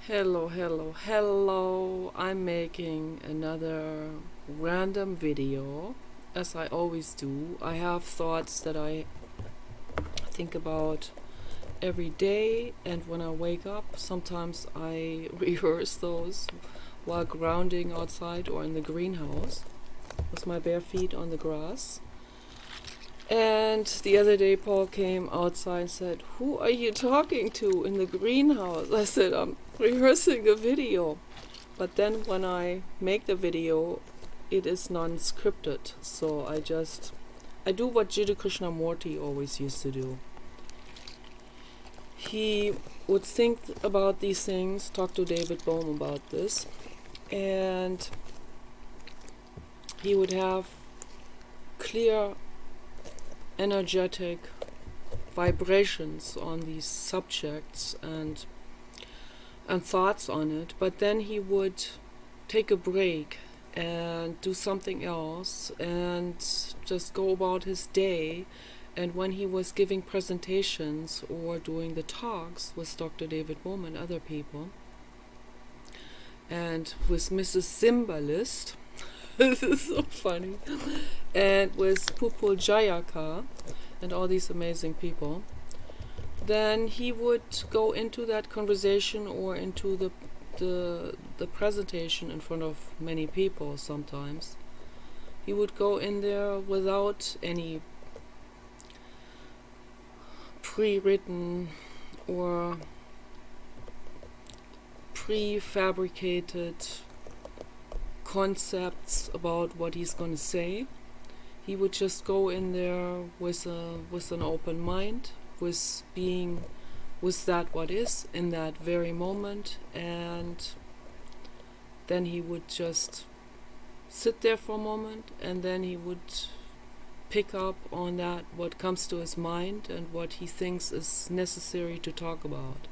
Hello. I'm making another random video, as I always do. I have thoughts that I think about every day, and when I wake up, sometimes I rehearse those while grounding outside or in the greenhouse with my bare feet on the grass. And the other day, Paul came outside and said, "Who are you talking to in the greenhouse?" I said, "I'm rehearsing a video." But then when I make the video, it is non-scripted. So I do what Jiddu Krishnamurti always used to do. He would think about these things, talk to David Bohm about this, and he would have clear energetic vibrations on these subjects and thoughts on it, but then he would take a break and do something else and just go about his day. And when he was giving presentations or doing the talks with Dr. David Bohm and other people, and with Mrs. Symbolist, this is so funny, and with Pupul Jayaka and all these amazing people, then he would go into that conversation or into the presentation in front of many people. Sometimes he would go in there without any pre-written or prefabricated concepts about what he's going to say. He would just go in there with an open mind, with being with that what is in that very moment, and then he would just sit there for a moment, and then he would pick up on that what comes to his mind and what he thinks is necessary to talk about.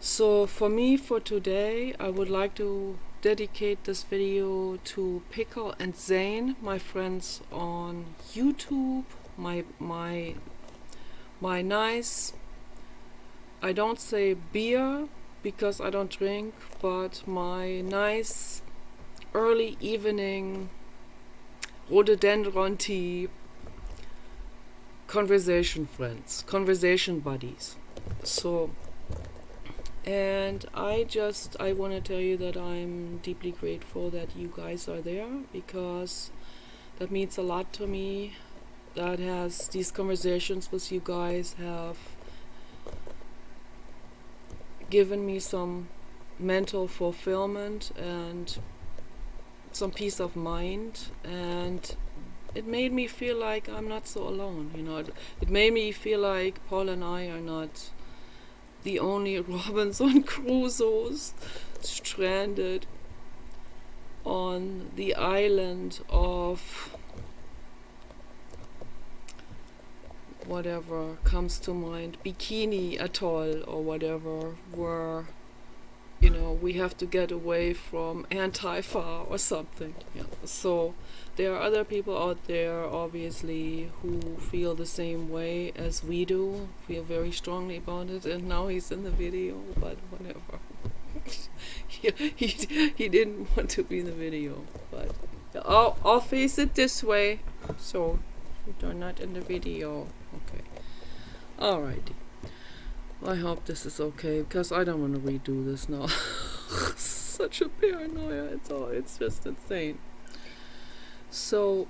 So for me, for today, I would like to dedicate this video to Pickle and Zane, my friends on YouTube, my nice, I don't say beer because I don't drink, but my nice early evening rhododendron tea conversation friends, conversation buddies. So, and I want to tell you that I'm deeply grateful that you guys are there, because that means a lot to me. That has, these conversations with you guys have given me some mental fulfillment and some peace of mind, and it made me feel like I'm not so alone. It made me feel like Paul and I are not the only Robinson Crusoes stranded on the island of whatever comes to mind, Bikini Atoll or whatever, where we have to get away from Antifa or something. So there are other people out there, obviously, who feel the same way as we do, feel very strongly about it, and now he's in the video, but whatever. he didn't want to be in the video, but I'll face it this way, so you're not in the video. Okay. Alrighty. I hope this is okay, because I don't want to redo this now. Such a paranoia. It's just insane. So,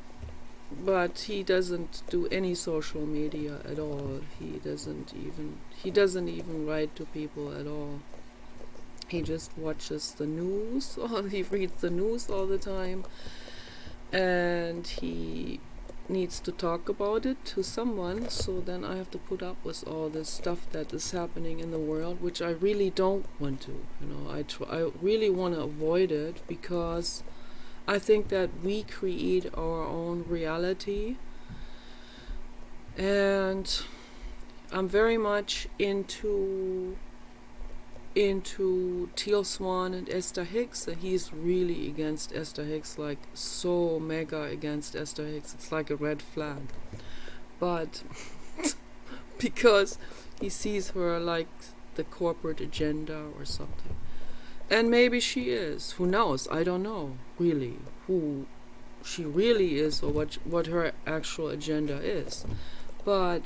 but he doesn't do any social media at all. He doesn't even write to people at all. He just watches the news, or he reads the news all the time, and he needs to talk about it to someone, so then I have to put up with all this stuff that is happening in the world, which I really don't want to. I really want to avoid it, because I think that we create our own reality, and I'm very much into Teal Swan and Esther Hicks, and he's really against Esther Hicks, like so mega against Esther Hicks. It's like a red flag. But because he sees her like the corporate agenda or something. And maybe she is. Who knows? I don't know, really, who she really is or what her actual agenda is. But,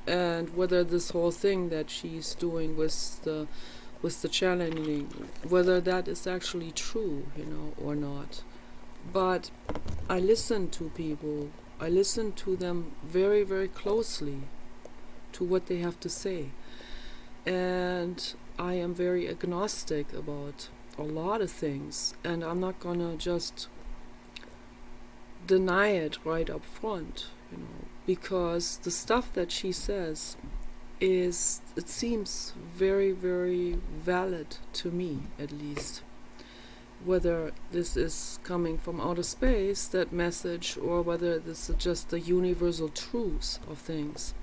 and whether this whole thing that she's doing with the challenging, whether that is actually true, or not. But I listen to people. I listen to them very, very closely, to what they have to say. And I am very agnostic about a lot of things, and I'm not gonna just deny it right up front, because the stuff that she says it seems very, very valid to me, at least. Whether this is coming from outer space, that message, or whether this is just the universal truth of things,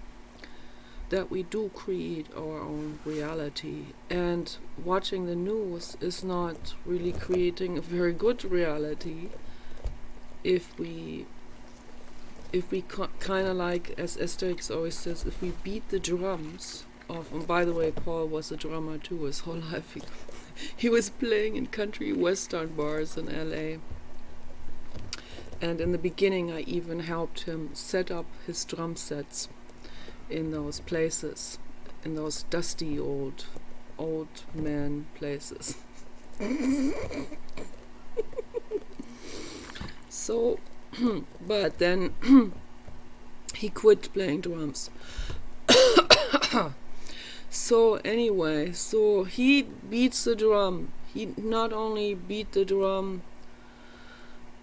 that we do create our own reality, and watching the news is not really creating a very good reality if we kind of, like, as Asterix always says, if we beat the drums of, and by the way, Paul was a drummer too his whole life. He was playing in country western bars in LA, and in the beginning I even helped him set up his drum sets in those places, in those dusty old man places. So, but then he quit playing drums. So anyway, so he beats the drum. He not only beat the drum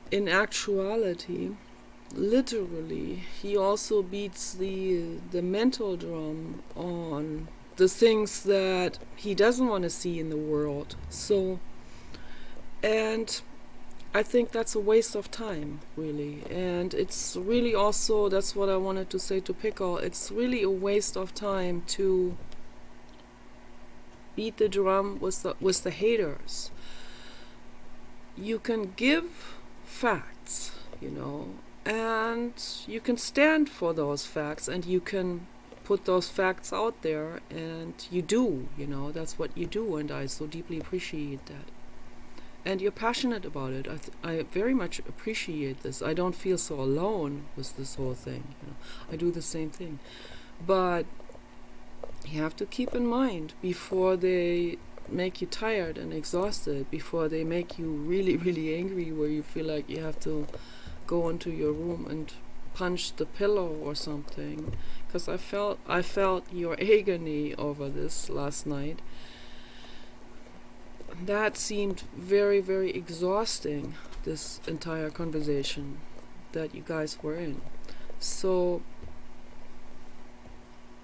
in actuality, literally, he also beats the mental drum on the things that he doesn't want to see in the world. So, and I think that's a waste of time, really. And it's really also, that's what I wanted to say to Pickle, it's really a waste of time to beat the drum with the haters. You can give facts, and you can stand for those facts, and you can put those facts out there, and you do, that's what you do, and I so deeply appreciate that. And you're passionate about it. I very much appreciate this. I don't feel so alone with this whole thing. I do the same thing. But you have to keep in mind, before they make you tired and exhausted, before they make you really, really angry, where you feel like you have to go into your room and punch the pillow or something. Because I felt your agony over this last night. That seemed very, very exhausting, this entire conversation that you guys were in. So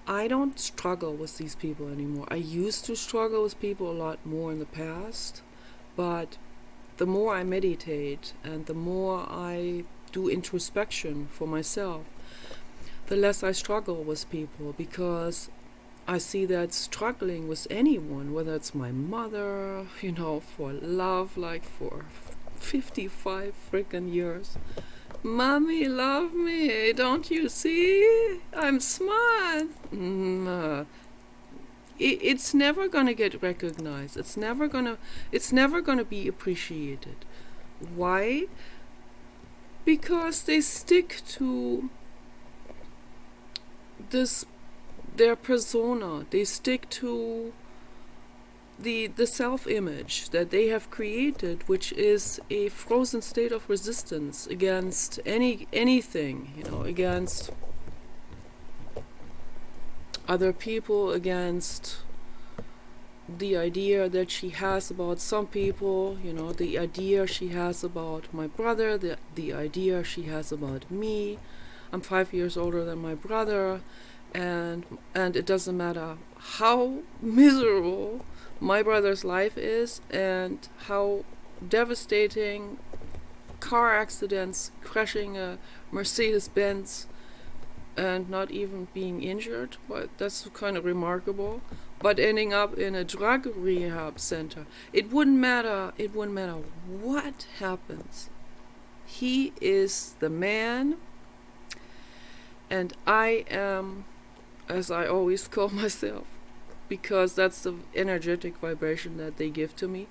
I don't struggle with these people anymore. I used to struggle with people a lot more in the past, but the more I meditate and the more I do introspection for myself, the less I struggle with people, because I see that struggling with anyone, whether it's my mother, for love, like for 55 freaking years. Mommy, love me, don't you see? I'm smart. It's never gonna get recognized. It's never gonna be appreciated. Why? Because they stick to their persona. They stick to the self-image that they have created, which is a frozen state of resistance against anything, against other people, against the idea that she has about some people, the idea she has about my brother, the idea she has about me. I'm 5 years older than my brother, and it doesn't matter how miserable my brother's life is and how devastating car accidents, crashing a Mercedes-Benz and not even being injured, but that's kind of remarkable, but ending up in a drug rehab center. It wouldn't matter what happens. He is the man, and I am, as I always call myself, because that's the energetic vibration that they give to me.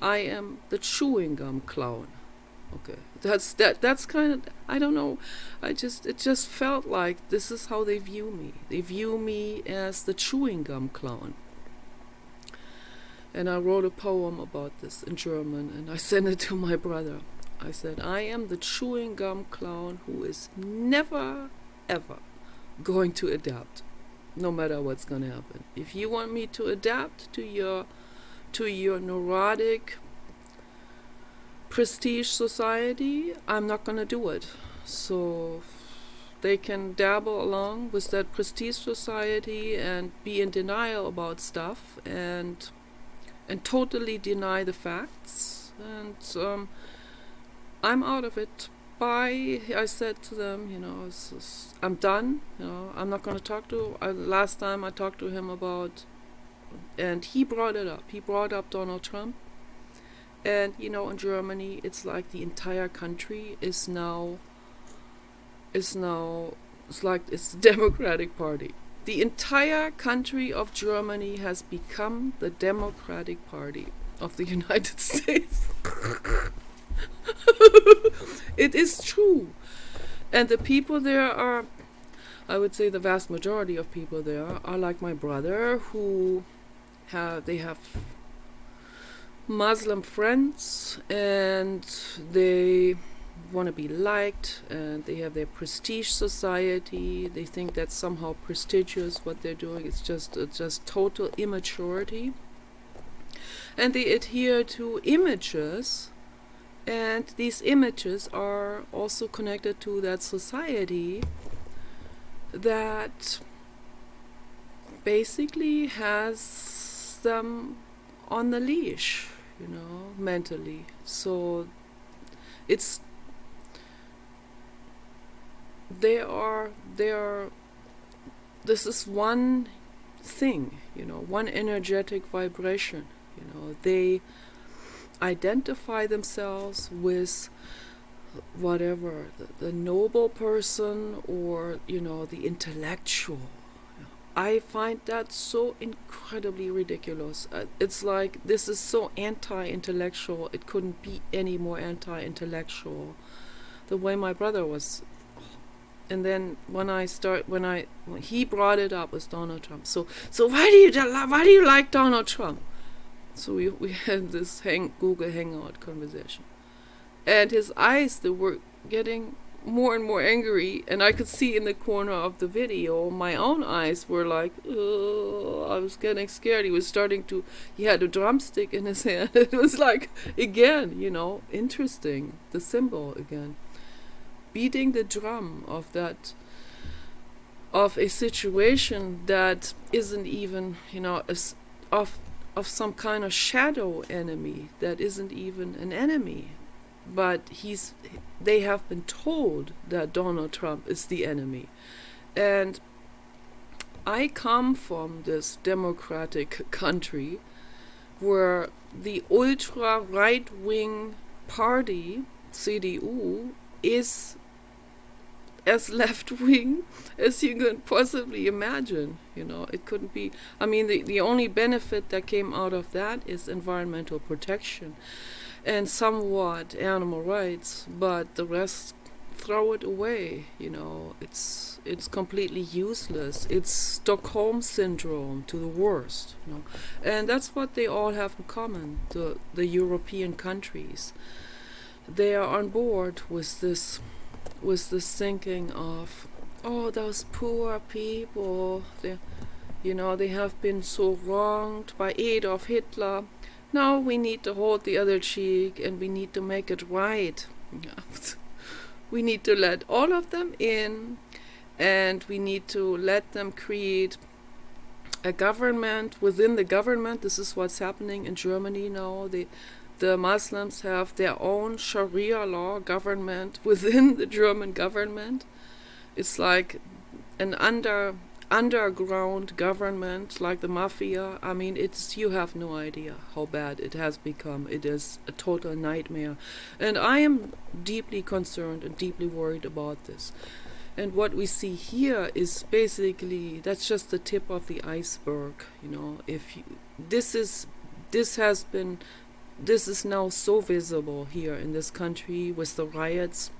I am the chewing gum clown. Okay, that's kind of, I don't know. It just felt like this is how they view me. They view me as the chewing gum clown. And I wrote a poem about this in German, and I sent it to my brother. I said, I am the chewing gum clown who is never, ever going to adapt, no matter what's going to happen. If you want me to adapt to your neurotic prestige society, I'm not going to do it. So they can dabble along with that prestige society and be in denial about stuff and totally deny the facts. And I'm out of it. Bye. I said to them, I'm done. I'm not going to talk to. Last time I talked to him about, and he brought it up. He brought up Donald Trump. And in Germany, it's like the entire country is now. It's like it's the Democratic Party. The entire country of Germany has become the Democratic Party of the United States. It is true. And the people there are, I would say the vast majority of people there are like my brother, who they have Muslim friends, and they want to be liked, and they have their prestige society. They think that's somehow prestigious what they're doing. It's just total immaturity. And they adhere to images, and these images are also connected to that society that basically has them on the leash, mentally. So it's they are this is one thing, one energetic vibration. They identify themselves with whatever, the noble person, or the intellectual. I find that so incredibly ridiculous. It's like, this is so anti-intellectual. It couldn't be any more anti-intellectual. The way my brother was. And then when he brought it up with Donald Trump. So why do you like Donald Trump? So we had this Google Hangout conversation, and his eyes, they were getting more and more angry, and I could see in the corner of the video my own eyes were like, I was getting scared. He had a drumstick in his hand. It was like, again, interesting, the symbol again, beating the drum of a situation that isn't even, of some kind of shadow enemy that isn't even an enemy. But they have been told that Donald Trump is the enemy. And I come from this democratic country where the ultra right-wing party, CDU, is as left-wing as you could possibly imagine. It couldn't be. I mean, the only benefit that came out of that is environmental protection and somewhat animal rights, but the rest, throw it away. It's completely useless. It's Stockholm syndrome to the worst. And that's what they all have in common. The European countries, they are on board with this thinking of, those poor people, they have been so wronged by Adolf Hitler. Now we need to hold the other cheek, and we need to make it right. We need to let all of them in, and we need to let them create a government within the government. This is what's happening in Germany now. The Muslims have their own Sharia law government within the German government. It's like an underground government, like the mafia. I mean, you have no idea how bad it has become. It is a total nightmare. And I am deeply concerned and deeply worried about this. And what we see here is basically, that's just the tip of the iceberg. You know, if you, this is now so visible here in this country with the riots,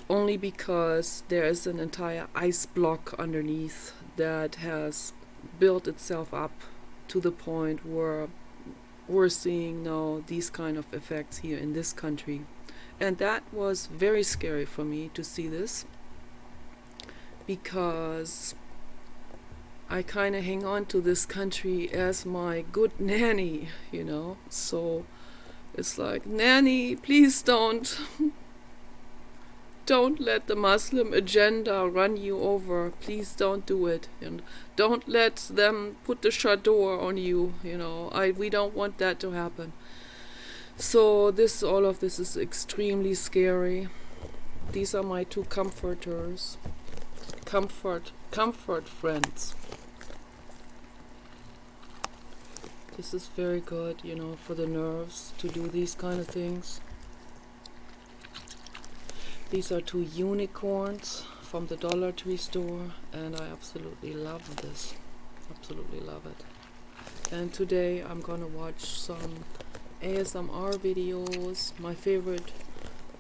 only because there is an entire ice block underneath that has built itself up to the point where we're seeing now these kind of effects here in this country. And that was very scary for me to see this, because I kind of hang on to this country as my good nanny, you know. So it's like, nanny, please don't let the Muslim agenda run you over. Please don't do it, and don't let them put the chador on you. You know, we don't want that to happen. So all of this is extremely scary. These are my two comforters, comfort friends. This is very good, you know, for the nerves to do these kind of things. These are two unicorns from the Dollar Tree store, and I absolutely love this. Absolutely love it. And today I'm gonna watch some ASMR videos. My favorite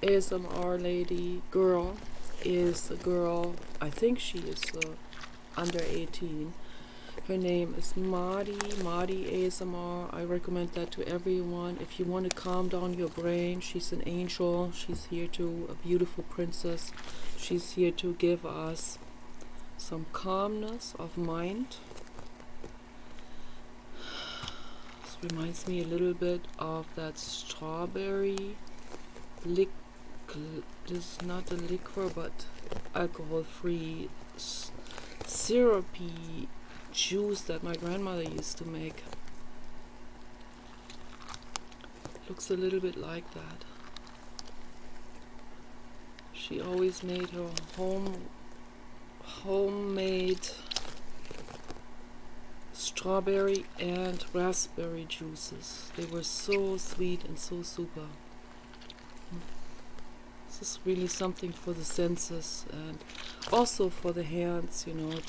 ASMR girl is a girl, I think she is under 18. Her name is Madi ASMR. I recommend that to everyone. If you want to calm down your brain, she's an angel. She's here a beautiful princess. She's here to give us some calmness of mind. This reminds me a little bit of that strawberry this is not a liquor, but alcohol-free syrupy juice that my grandmother used to make. Looks a little bit like that. She always made her homemade strawberry and raspberry juices. They were so sweet and so super. This is really something for the senses and also for the hands, you know,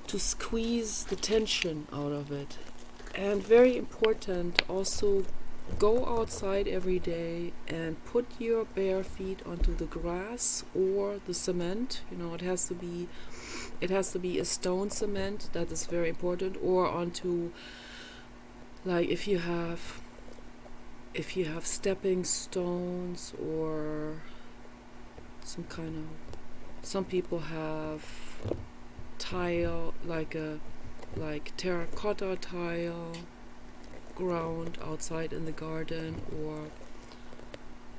to squeeze the tension out of it. And very important, also go outside every day and put your bare feet onto the grass or the cement. You know, it has to be a stone cement. That is very important. Or onto, like, if you have stepping stones, or some people have tile, like terracotta tile ground outside in the garden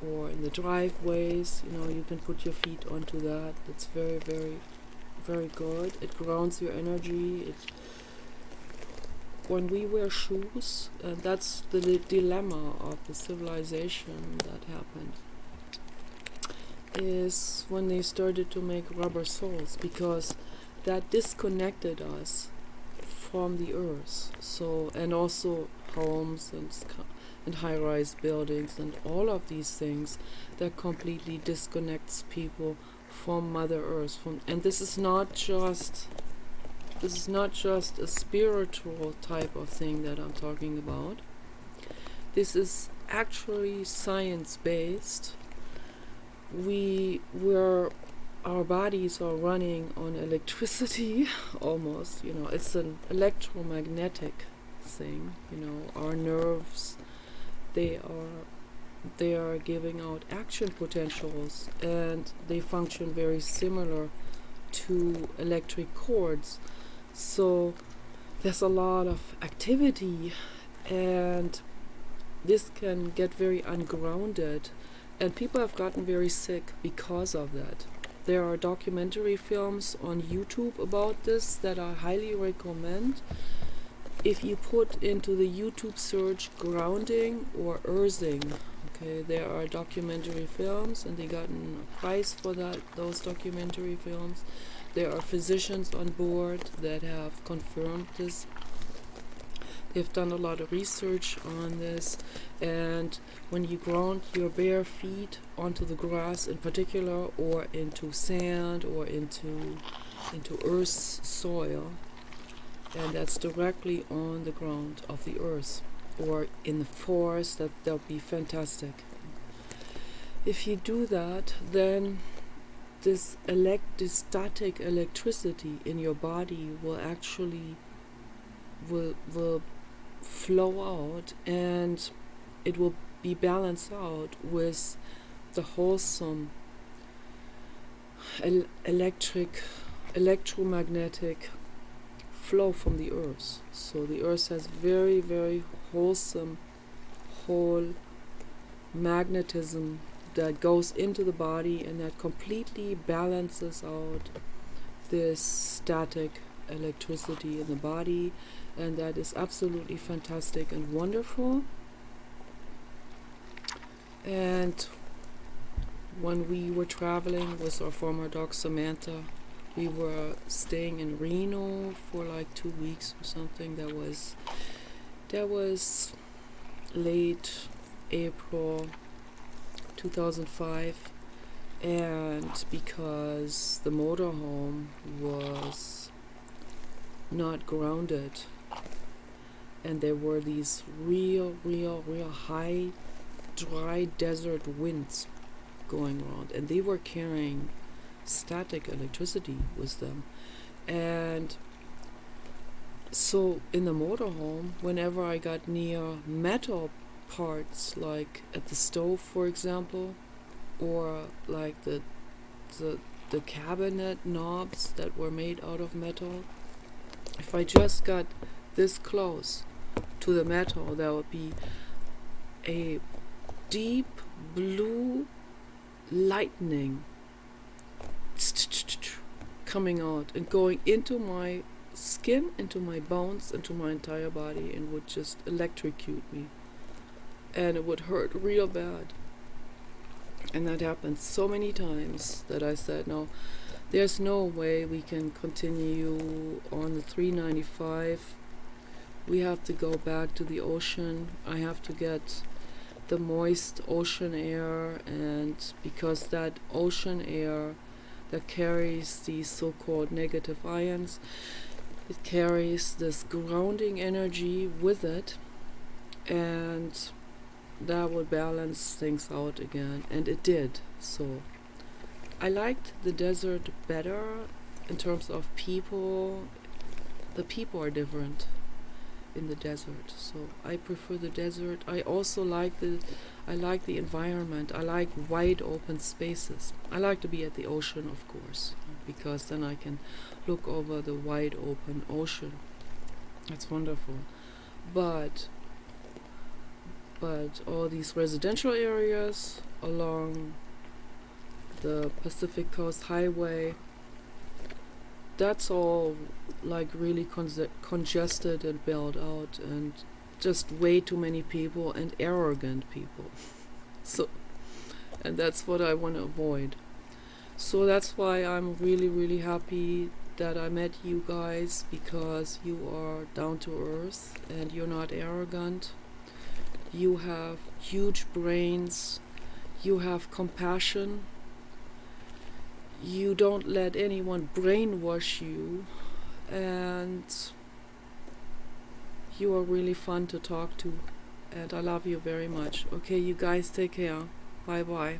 or in the driveways. You know, you can put your feet onto that. It's very, very, very good. It grounds your energy. When we wear shoes, and that's the dilemma of the civilization that happened, is when they started to make rubber soles, because that disconnected us from the earth. So, and also homes and high-rise buildings and all of these things, that completely disconnects people from Mother Earth. And this is not just a spiritual type of thing that I'm talking about. This is actually science-based. Our bodies are running on electricity almost, you know, it's an electromagnetic thing, you know. Our nerves, they are giving out action potentials, and they function very similar to electric cords. So there's a lot of activity, and this can get very ungrounded, and people have gotten very sick because of that. There are documentary films on YouTube about this that I highly recommend. If you put into the YouTube search grounding or earthing, okay, there are documentary films, and they gotten a prize for those documentary films. There are physicians on board that have confirmed this. They've done a lot of research on this, and when you ground your bare feet onto the grass in particular, or into sand, or into earth's soil, and that's directly on the ground of the earth, or in the forest, that'll be fantastic. If you do that, then this static electricity in your body will actually will flow out, and it will be balanced out with the wholesome electromagnetic flow from the earth. So the earth has very, very wholesome whole magnetism that goes into the body, and that completely balances out this static electricity in the body, and that is absolutely fantastic and wonderful. And when we were traveling with our former dog Samantha, we were staying in Reno for like 2 weeks or something. That was late April 2005, and because the motorhome was not grounded, and there were these real high dry desert winds going around, and they were carrying static electricity with them. And so in the motorhome, whenever I got near metal parts, like at the stove for example, or like the cabinet knobs that were made out of metal, if I just got this close to the metal, there would be a deep blue lightning coming out and going into my skin, into my bones, into my entire body, and would just electrocute me, and it would hurt real bad. And that happened so many times that I said, no, there's no way we can continue on the 395. We have to go back to the ocean. I have to get the moist ocean air, and because that ocean air that carries these so-called negative ions, it carries this grounding energy with it, and that would balance things out again, and it did. So I liked the desert better in terms of people. The people are different in the desert, so I prefer the desert. I also like the environment. I like wide open spaces. I like to be at the ocean, of course, because then I can look over the wide open ocean. That's wonderful. But all these residential areas along the Pacific Coast Highway, that's all like really congested and built out, and just way too many people and arrogant people. So, and that's what I want to avoid. So that's why I'm really happy that I met you guys, because you are down to earth and you're not arrogant. You have huge brains. You have compassion. You don't let anyone brainwash you, and you are really fun to talk to, and I love you very much. Okay, you guys, take care. Bye bye.